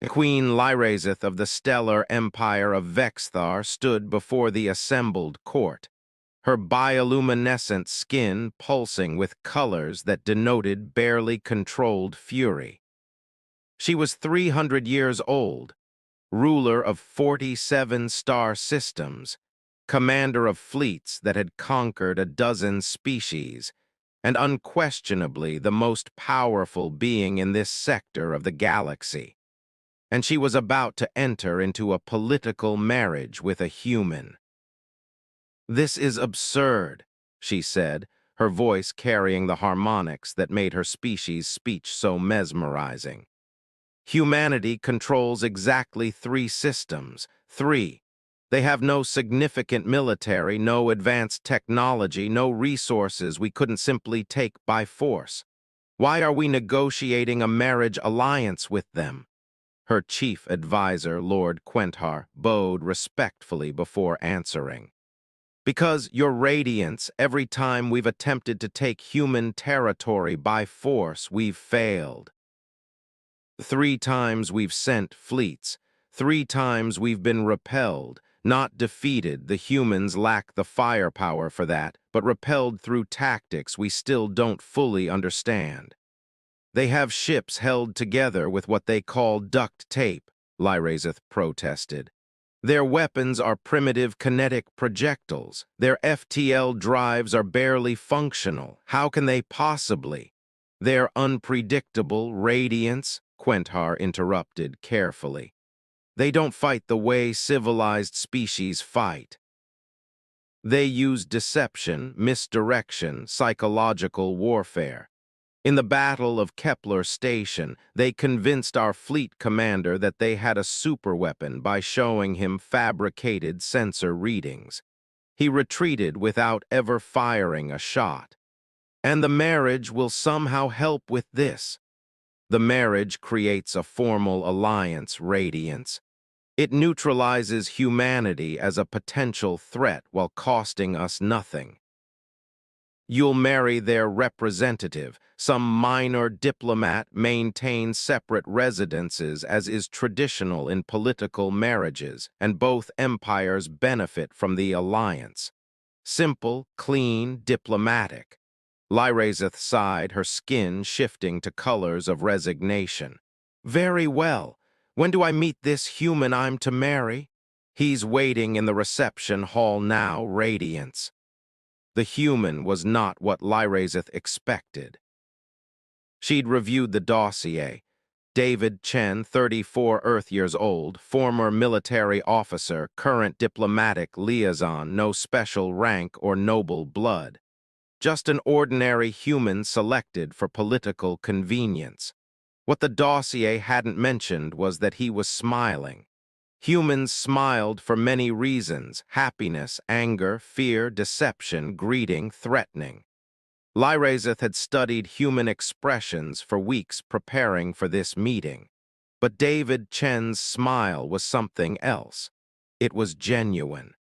Queen Lyrazeth of the stellar empire of Vexthar stood before the assembled court, her bioluminescent skin pulsing with colors that denoted barely controlled fury. She was 300 years old, ruler of 47 star systems, commander of fleets that had conquered a dozen species, and unquestionably the most powerful being in this sector of the galaxy. And she was about to enter into a political marriage with a human. "This is absurd," she said, her voice carrying the harmonics that made her species' speech so mesmerizing. "Humanity controls exactly 3 systems. 3. They have no significant military, no advanced technology, no resources we couldn't simply take by force. Why are we negotiating a marriage alliance with them?" Her chief advisor, Lord Quenthar, bowed respectfully before answering. "Because, Your Radiance, every time we've attempted to take human territory by force, we've failed. 3 times we've sent fleets. 3 times we've been repelled, not defeated. The humans lack the firepower for that, but repelled through tactics we still don't fully understand. They have ships held together with what they call duct tape," Lyrazeth protested. "Their weapons are primitive kinetic projectiles. Their FTL drives are barely functional. How can they possibly—" "Their unpredictable radiance," Quenthar interrupted carefully. "They don't fight the way civilized species fight. They use deception, misdirection, psychological warfare. In the Battle of Kepler Station, they convinced our fleet commander that they had a superweapon by showing him fabricated sensor readings. He retreated without ever firing a shot. And the marriage will somehow help with this. The marriage creates a formal alliance, Radiance. It neutralizes humanity as a potential threat while costing us nothing. You'll marry their representative, some minor diplomat, maintain separate residences as is traditional in political marriages, and both empires benefit from the alliance. Simple, clean, diplomatic." Lyrazeth sighed, her skin shifting to colors of resignation. "Very well. When do I meet this human I'm to marry?" "He's waiting in the reception hall now, Radiance." The human was not what Lyrazeth expected. She'd reviewed the dossier. David Chen, 34 Earth years old, former military officer, current diplomatic liaison, no special rank or noble blood. Just an ordinary human selected for political convenience. What the dossier hadn't mentioned was that he was smiling. Humans smiled for many reasons: happiness, anger, fear, deception, greeting, threatening. Lyrazeth had studied human expressions for weeks preparing for this meeting. But David Chen's smile was something else. It was genuine.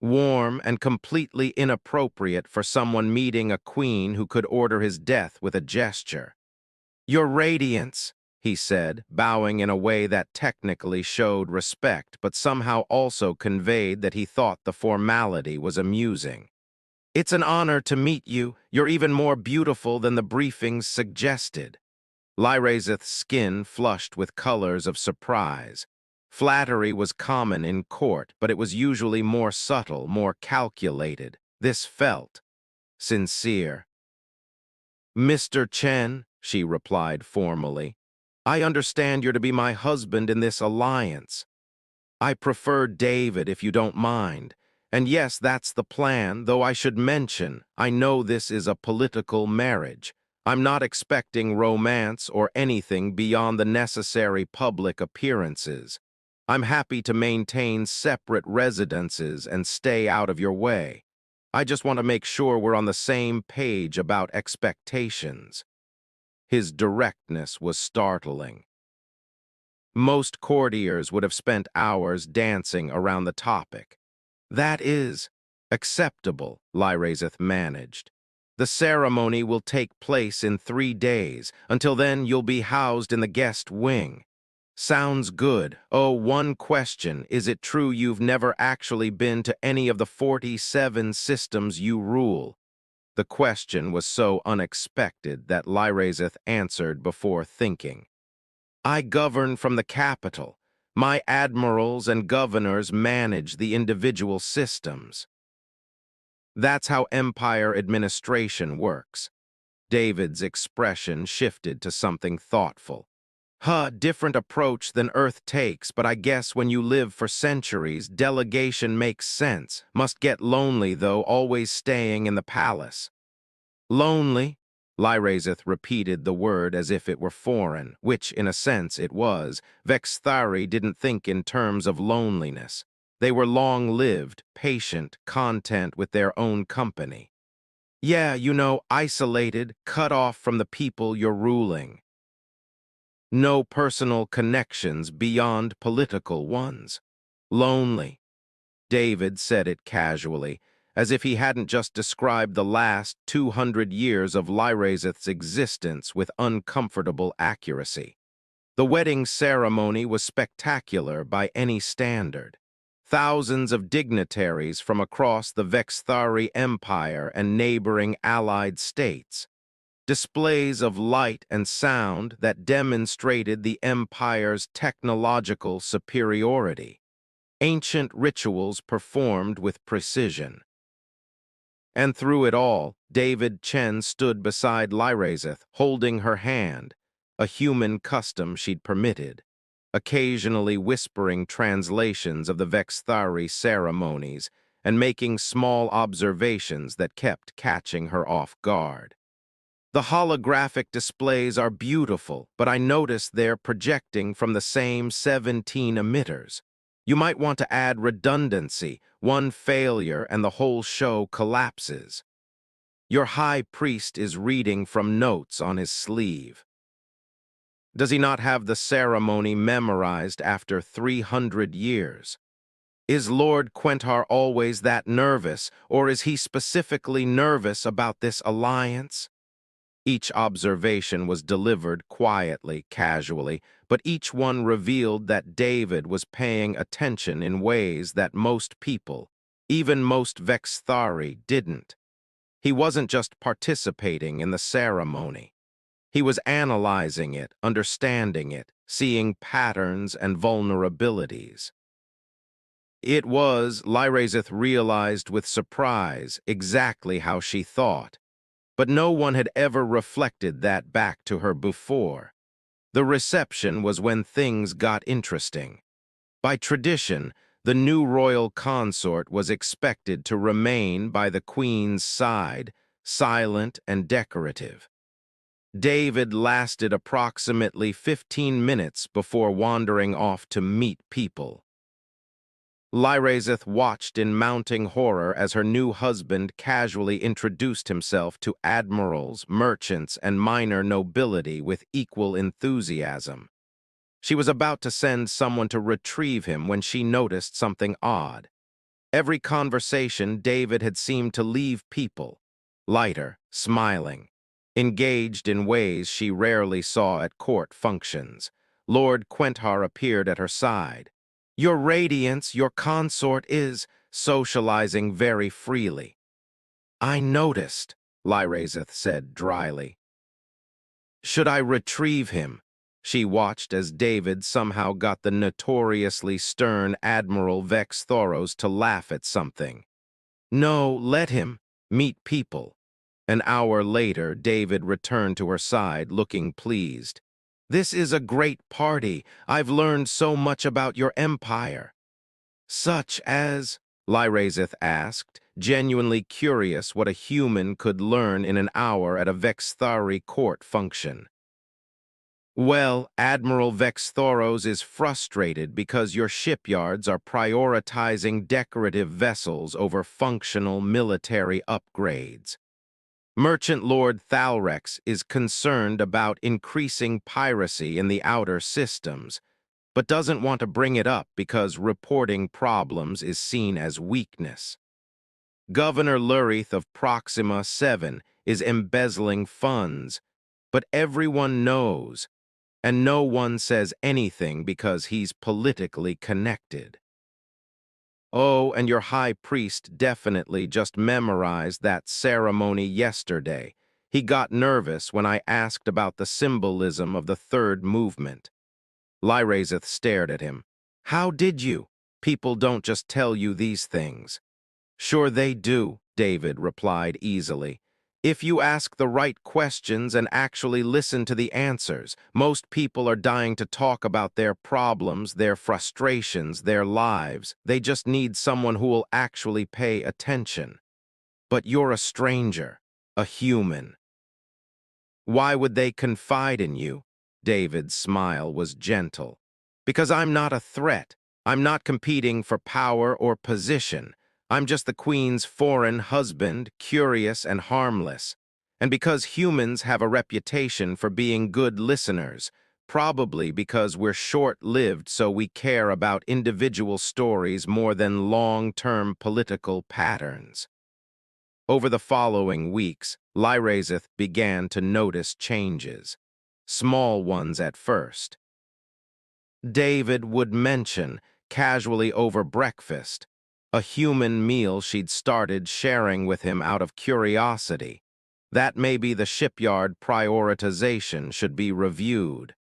Warm and completely inappropriate for someone meeting a queen who could order his death with a gesture. "Your Radiance," he said, bowing in a way that technically showed respect but somehow also conveyed that he thought the formality was amusing. "It's an honor to meet you. You're even more beautiful than the briefings suggested." Lyrazeth's skin flushed with colors of surprise. Flattery was common in court, but it was usually more subtle, more calculated. This felt sincere. "Mr. Chen," she replied formally, "I understand you're to be my husband in this alliance. I prefer David, if you don't mind. And yes, that's the plan, though I should mention, I know this is a political marriage. I'm not expecting romance or anything beyond the necessary public appearances. I'm happy to maintain separate residences and stay out of your way. I just want to make sure we're on the same page about expectations." His directness was startling. Most courtiers would have spent hours dancing around the topic. "That is acceptable," Lyrazeth managed. "The ceremony will take place in 3 days. Until then, you'll be housed in the guest wing." Sounds good. Oh, one question. Is it true you've never actually been to any of the 47 systems you rule? The question was so unexpected that Lyrazeth answered before thinking. I govern from the capital. My admirals and governors manage the individual systems. That's how empire administration works. David's expression shifted to something thoughtful. Different approach than Earth takes, but I guess when you live for centuries, delegation makes sense. Must get lonely, though, always staying in the palace. Lonely? Lyrazeth repeated the word as if it were foreign, which, in a sense, it was. Vexthari didn't think in terms of loneliness. They were long-lived, patient, content with their own company. Yeah, isolated, cut off from the people you're ruling. No personal connections beyond political ones. Lonely. David said it casually, as if he hadn't just described the last 200 years of Lyrazeth's existence with uncomfortable accuracy. The wedding ceremony was spectacular by any standard. Thousands of dignitaries from across the Vexthari Empire and neighboring allied states. Displays of light and sound that demonstrated the Empire's technological superiority. Ancient rituals performed with precision. And through it all, David Chen stood beside Lyrazeth, holding her hand, a human custom she'd permitted, occasionally whispering translations of the Vexthari ceremonies and making small observations that kept catching her off guard. The holographic displays are beautiful, but I notice they're projecting from the same 17 emitters. You might want to add redundancy. One failure and the whole show collapses. Your high priest is reading from notes on his sleeve. Does he not have the ceremony memorized after 300 years? Is Lord Quentar always that nervous, or is he specifically nervous about this alliance? Each observation was delivered quietly, casually, but each one revealed that David was paying attention in ways that most people, even most Vexthari, didn't. He wasn't just participating in the ceremony. He was analyzing it, understanding it, seeing patterns and vulnerabilities. It was, Lyrazeth realized with surprise, exactly how she thought. But no one had ever reflected that back to her before. The reception was when things got interesting. By tradition, the new royal consort was expected to remain by the queen's side, silent and decorative. David lasted approximately 15 minutes before wandering off to meet people. Lyrazeth watched in mounting horror as her new husband casually introduced himself to admirals, merchants, and minor nobility with equal enthusiasm. She was about to send someone to retrieve him when she noticed something odd. Every conversation David had seemed to leave people, lighter, smiling, engaged in ways she rarely saw at court functions. Lord Quentar appeared at her side. Your radiance, your consort is socializing very freely. I noticed, Lyrazeth said dryly. Should I retrieve him? She watched as David somehow got the notoriously stern Admiral Vex Thoros to laugh at something. No, let him meet people. An hour later, David returned to her side, looking pleased. This is a great party. I've learned so much about your empire. Such as, Lyrazeth asked, genuinely curious what a human could learn in an hour at a Vexthari court function. Well, Admiral Vexthoros is frustrated because your shipyards are prioritizing decorative vessels over functional military upgrades. Merchant Lord Thalrex is concerned about increasing piracy in the outer systems, but doesn't want to bring it up because reporting problems is seen as weakness. Governor Lurith of Proxima 7 is embezzling funds, but everyone knows and no one says anything because he's politically connected. Oh, and your high priest definitely just memorized that ceremony yesterday. He got nervous when I asked about the symbolism of the third movement. Lyrazeth stared at him. How did you? People don't just tell you these things. Sure they do, David replied easily. If you ask the right questions and actually listen to the answers, most people are dying to talk about their problems, their frustrations, their lives. They just need someone who will actually pay attention. But you're a stranger, a human. Why would they confide in you? David's smile was gentle. Because I'm not a threat. I'm not competing for power or position. I'm just the queen's foreign husband, curious and harmless. And because humans have a reputation for being good listeners, probably because we're short-lived so we care about individual stories more than long-term political patterns. Over the following weeks, Lyrazeth began to notice changes, small ones at first. David would mention, casually over breakfast, a human meal she'd started sharing with him out of curiosity, that maybe the shipyard prioritization should be reviewed,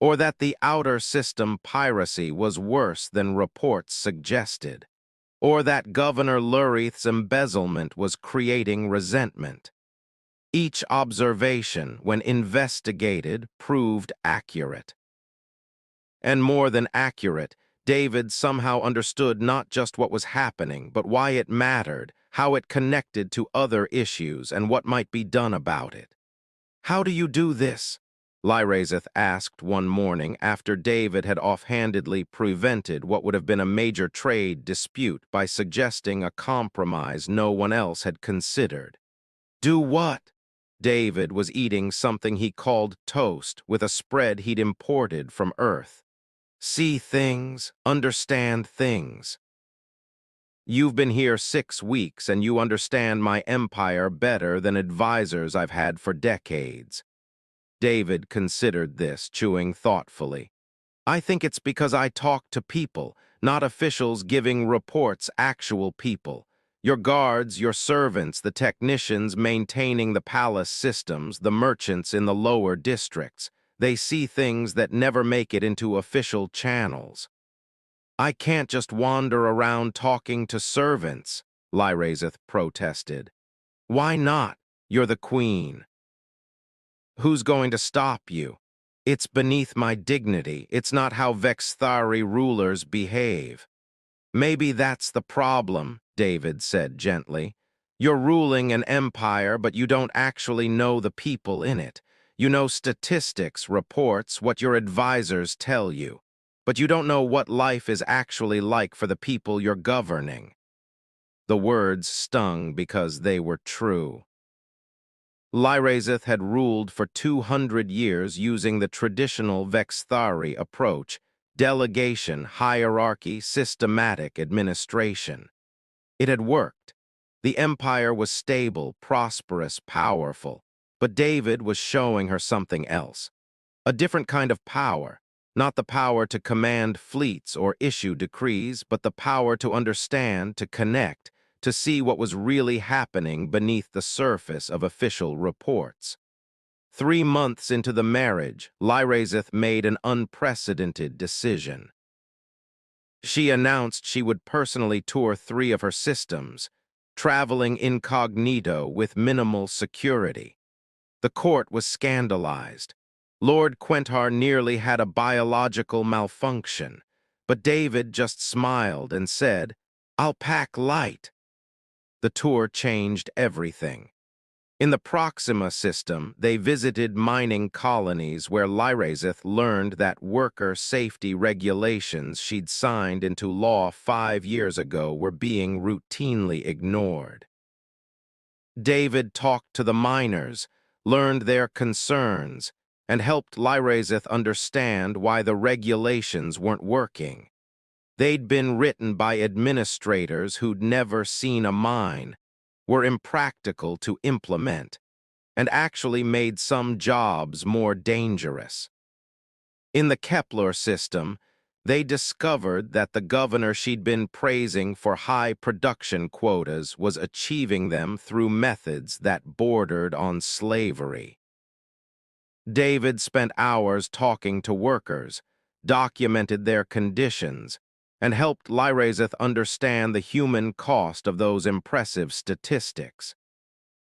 or that the outer system piracy was worse than reports suggested, or that Governor Lurith's embezzlement was creating resentment. Each observation, when investigated, proved accurate. And more than accurate, David somehow understood not just what was happening, but why it mattered, how it connected to other issues, and what might be done about it. How do you do this? Lyrazeth asked one morning after David had offhandedly prevented what would have been a major trade dispute by suggesting a compromise no one else had considered. Do what? David was eating something he called toast with a spread he'd imported from Earth. See things, understand things. You've been here 6 weeks and you understand my empire better than advisors I've had for decades. David considered this, chewing thoughtfully. I think it's because I talk to people, not officials giving reports, actual people. Your guards, your servants, the technicians maintaining the palace systems, the merchants in the lower districts. They see things that never make it into official channels. I can't just wander around talking to servants, Lyrazeth protested. Why not? You're the queen. Who's going to stop you? It's beneath my dignity. It's not how Vexthari rulers behave. Maybe that's the problem, David said gently. You're ruling an empire, but you don't actually know the people in it. You know statistics, reports, what your advisors tell you. But you don't know what life is actually like for the people you're governing. The words stung because they were true. Lyrazeth had ruled for 200 years using the traditional Vexthari approach: delegation, hierarchy, systematic administration. It had worked. The empire was stable, prosperous, powerful. But David was showing her something else. A different kind of power. Not the power to command fleets or issue decrees, but the power to understand, to connect, to see what was really happening beneath the surface of official reports. 3 months into the marriage, Lyrazeth made an unprecedented decision. She announced she would personally tour 3 of her systems, traveling incognito with minimal security. The court was scandalized. Lord Quentar nearly had a biological malfunction, but David just smiled and said, "I'll pack light." The tour changed everything. In the Proxima system, they visited mining colonies where Lyrazeth learned that worker safety regulations she'd signed into law 5 years ago were being routinely ignored. David talked to the miners, learned their concerns, and helped Lyrazeth understand why the regulations weren't working. They'd been written by administrators who'd never seen a mine, were impractical to implement, and actually made some jobs more dangerous. In the Kepler system, they discovered that the governor she'd been praising for high production quotas was achieving them through methods that bordered on slavery. David spent hours talking to workers, documented their conditions, and helped Lyrazeth understand the human cost of those impressive statistics.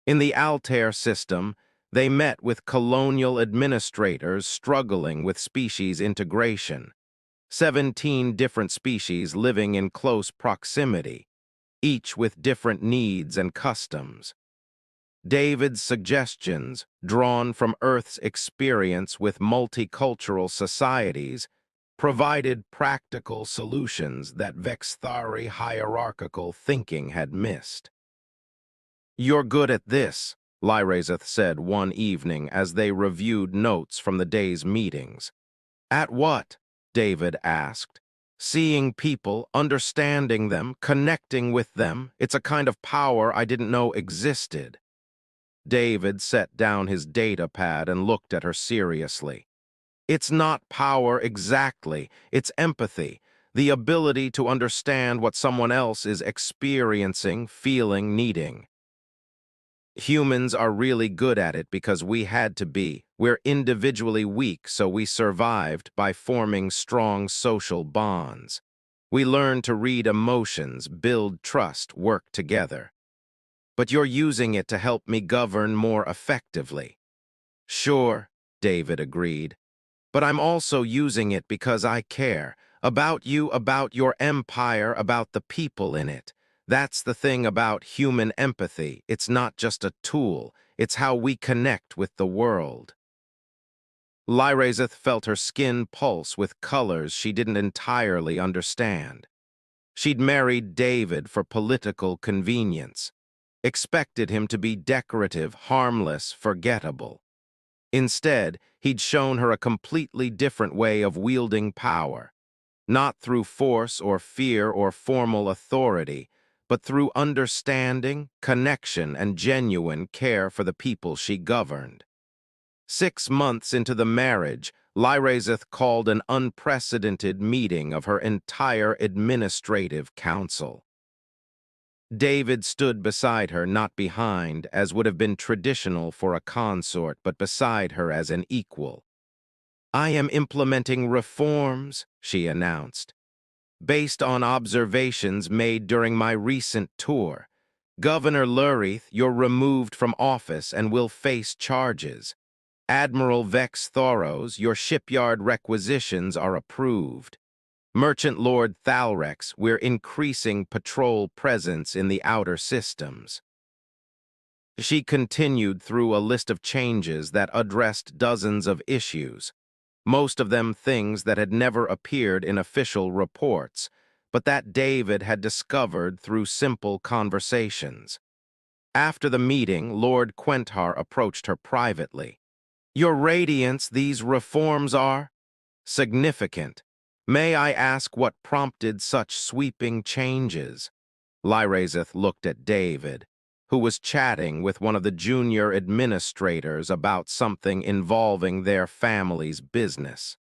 In the Altair system, they met with colonial administrators struggling with species integration, 17 different species living in close proximity, each with different needs and customs. David's suggestions, drawn from Earth's experience with multicultural societies, provided practical solutions that Vexthari hierarchical thinking had missed. "You're good at this," Lyrazeth said one evening as they reviewed notes from the day's meetings. "At what?" David asked. "Seeing people, understanding them, connecting with them, it's a kind of power I didn't know existed." David set down his data pad and looked at her seriously. "It's not power exactly, it's empathy, the ability to understand what someone else is experiencing, feeling, needing. Humans are really good at it because we had to be. We're individually weak, so we survived by forming strong social bonds. We learn to read emotions, build trust, work together. But you're using it to help me govern more effectively." "Sure," David agreed. "But I'm also using it because I care. About you, about your empire, about the people in it. That's the thing about human empathy. It's not just a tool. It's how we connect with the world." Lyrazeth felt her skin pulse with colors she didn't entirely understand. She'd married David for political convenience, expected him to be decorative, harmless, forgettable. Instead, he'd shown her a completely different way of wielding power, not through force or fear or formal authority, but through understanding, connection, and genuine care for the people she governed. 6 months into the marriage, Lyrazeth called an unprecedented meeting of her entire administrative council. David stood beside her, not behind, as would have been traditional for a consort, but beside her as an equal. "I am implementing reforms," she announced, "based on observations made during my recent tour. Governor Lurith, you're removed from office and will face charges. Admiral Vex Thoros, your shipyard requisitions are approved. Merchant Lord Thalrex, we're increasing patrol presence in the outer systems." She continued through a list of changes that addressed dozens of issues, most of them things that had never appeared in official reports, but that David had discovered through simple conversations. After the meeting, Lord Quentar approached her privately. "Your Radiance, these reforms are significant. May I ask what prompted such sweeping changes?" Lyrazeth looked at David, who was chatting with one of the junior administrators about something involving their family's business.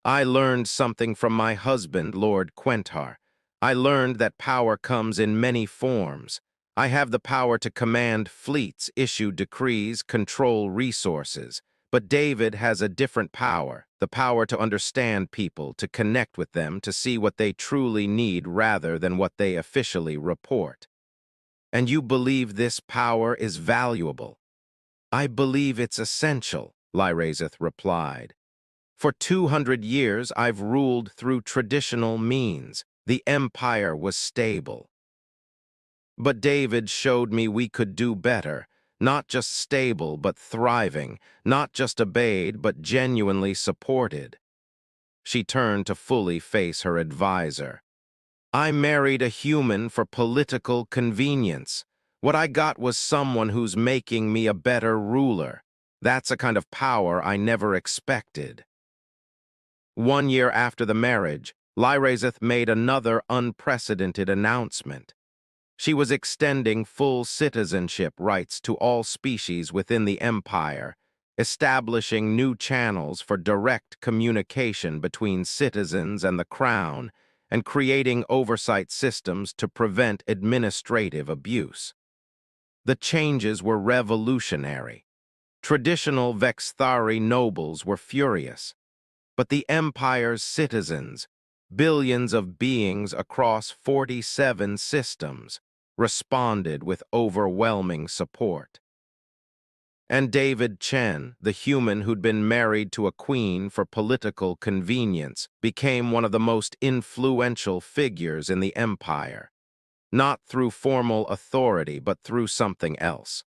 "I learned something from my husband, Lord Quentar. I learned that power comes in many forms. I have the power to command fleets, issue decrees, control resources. But David has a different power, the power to understand people, to connect with them, to see what they truly need rather than what they officially report. And you believe this power is valuable?" "I believe it's essential," Lyrazeth replied. "For 200 years I've ruled through traditional means. The empire was stable. But David showed me we could do better, not just stable but thriving, not just obeyed but genuinely supported." She turned to fully face her advisor. "I married a human for political convenience. What I got was someone who's making me a better ruler. That's a kind of power I never expected." 1 year after the marriage, Lyrazeth made another unprecedented announcement. She was extending full citizenship rights to all species within the empire, establishing new channels for direct communication between citizens and the crown, and creating oversight systems to prevent administrative abuse. The changes were revolutionary. Traditional Vexthari nobles were furious, but the empire's citizens, billions of beings across 47 systems, responded with overwhelming support. And David Chen, the human who'd been married to a queen for political convenience, became one of the most influential figures in the empire, not through formal authority, but through something else.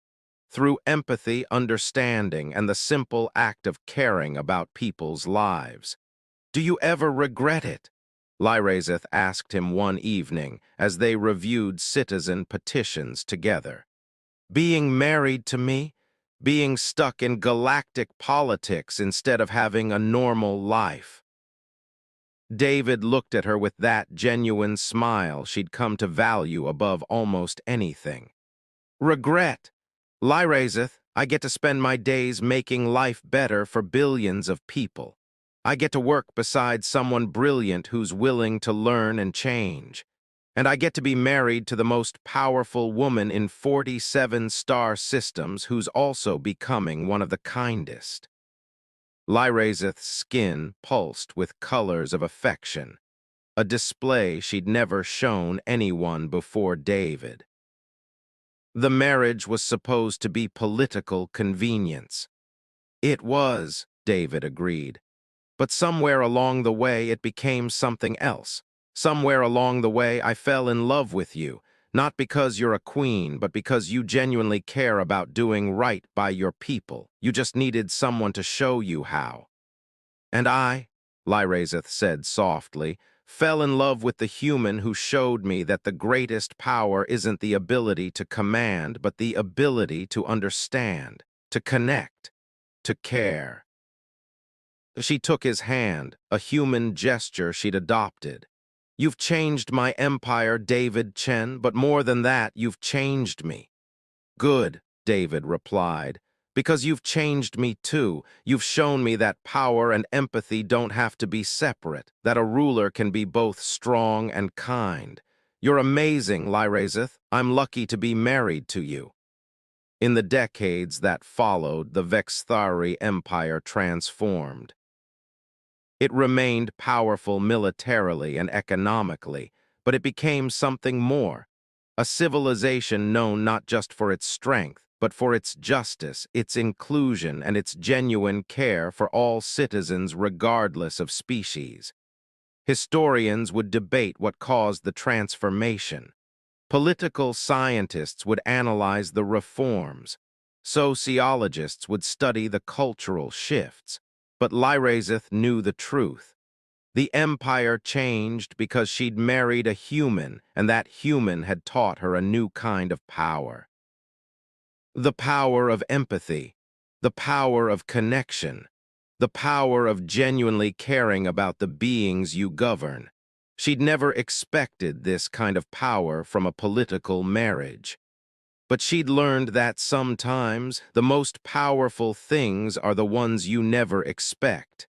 Through empathy, understanding, and the simple act of caring about people's lives. "Do you ever regret it?" Lyrazeth asked him one evening as they reviewed citizen petitions together. "Being married to me? Being stuck in galactic politics instead of having a normal life?" David looked at her with that genuine smile she'd come to value above almost anything. "Regret? Lyrazeth, I get to spend my days making life better for billions of people. I get to work beside someone brilliant who's willing to learn and change. And I get to be married to the most powerful woman in 47 star systems who's also becoming one of the kindest." Lyrazeth's skin pulsed with colors of affection, a display she'd never shown anyone before David. The marriage was supposed to be political convenience. It was, David agreed. But somewhere along the way it became something else. Somewhere along the way I fell in love with you, not because you're a queen, but because you genuinely care about doing right by your people. You just needed someone to show you how. And I, Lyrazeth said softly, fell in love with the human who showed me that the greatest power isn't the ability to command, but the ability to understand, to connect, to care. She took his hand, a human gesture she'd adopted. "You've changed my empire, David Chen, but more than that, you've changed me." "Good," David replied, "because you've changed me too. You've shown me that power and empathy don't have to be separate, that a ruler can be both strong and kind. You're amazing, Lyrazeth. I'm lucky to be married to you." In the decades that followed, the Vexthari Empire transformed. It remained powerful militarily and economically, but it became something more. A civilization known not just for its strength, but for its justice, its inclusion, and its genuine care for all citizens regardless of species. Historians would debate what caused the transformation. Political scientists would analyze the reforms. Sociologists would study the cultural shifts. But Lyrazeth knew the truth. The empire changed because she'd married a human, and that human had taught her a new kind of power. The power of empathy, the power of connection, the power of genuinely caring about the beings you govern. She'd never expected this kind of power from a political marriage. But she'd learned that sometimes the most powerful things are the ones you never expect.